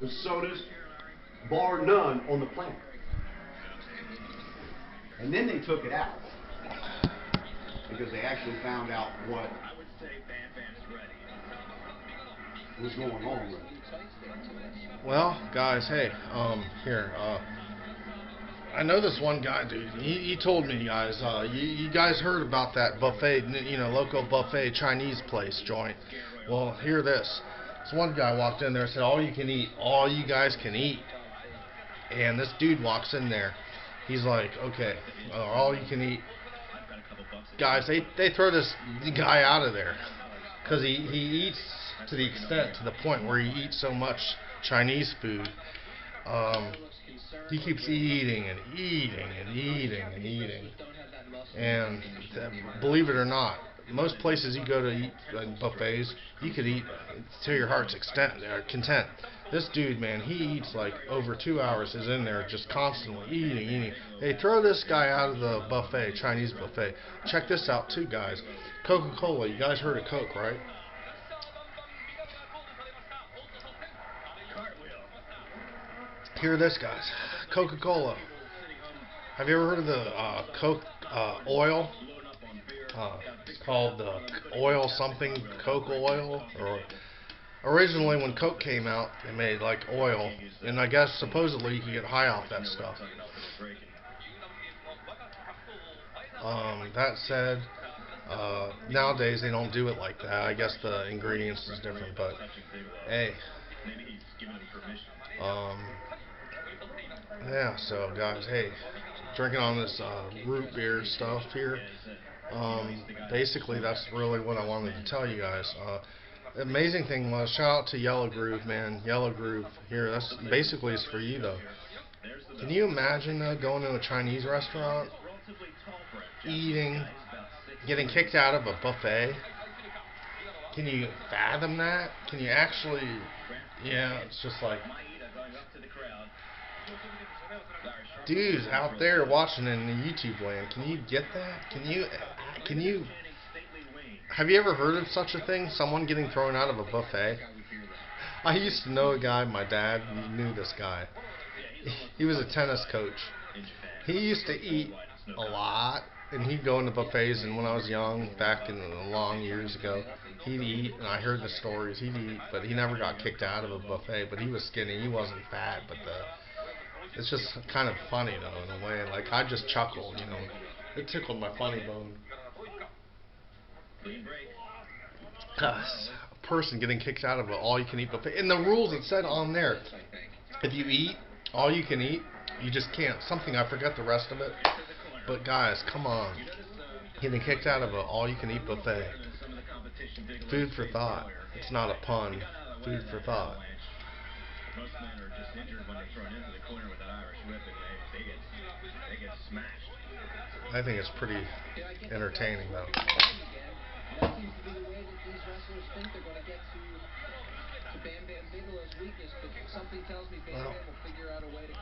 and sodas, bar none, on the planet. And then they took it out because they actually found out what was going on with it. Well, guys, hey, here, I know this one guy, dude. He told me, guys, you guys heard about that buffet, local buffet Chinese place joint. Well, hear this. This one guy walked in there and said, all you can eat, all you guys can eat. And this dude walks in there. He's like, okay, all you can eat. Guys, they throw this guy out of there because he eats to the extent, to the point where he eats so much Chinese food. He keeps eating and eating and eating and eating. And believe it or not, most places you go to eat buffets, you could eat to your heart's content. This dude, man, he eats like over 2 hours. He's in there just constantly eating. They throw this guy out of the buffet, Chinese buffet. Check this out too, guys. Coca-Cola. You guys heard of Coke, right? Hear this, guys. Coca-Cola. Have you ever heard of the Coke oil? It's called oil something, Coke oil. Or originally, when Coke came out, they made like oil, and I guess supposedly you can get high off that stuff. That said, nowadays they don't do it like that. I guess the ingredients is different, but hey. Yeah, so guys, hey, drinking on this root beer stuff here. Basically, that's really what I wanted to tell you guys. The amazing thing was, shout out to Yellow Groove, man. Yellow Groove here. That's basically is for you though. Can you imagine going to a Chinese restaurant, eating, getting kicked out of a buffet? Can you fathom that? Can you actually? Yeah, it's just like. Dudes out there watching in the YouTube land, can you get that? Can you have you ever heard of such a thing? Someone getting thrown out of a buffet? I used to know a guy, my dad knew this guy. He was a tennis coach. He used to eat a lot, and he'd go into buffets, and when I was young, back in the long years ago, he'd eat, and I heard the stories, he'd eat, but he never got kicked out of a buffet, but he was skinny, he wasn't fat, but it's just kind of funny though, in a way. Like, I just chuckled, It tickled my funny bone. A person getting kicked out of an all-you-can-eat buffet. And the rules, it said on there, if you eat all you can eat, you just can't. Something, I forgot the rest of it. But guys, come on. Getting kicked out of an all-you-can-eat buffet. Food for thought. It's not a pun. Food for thought. Most men are just injured when they're thrown into the corner with that Irish whip, and they get smashed. I think it's pretty entertaining, though. That seems to be the way that these wrestlers think they're going to get to Bam Bam Bigelow's weakness, but something tells me Bam Bam will figure out a way to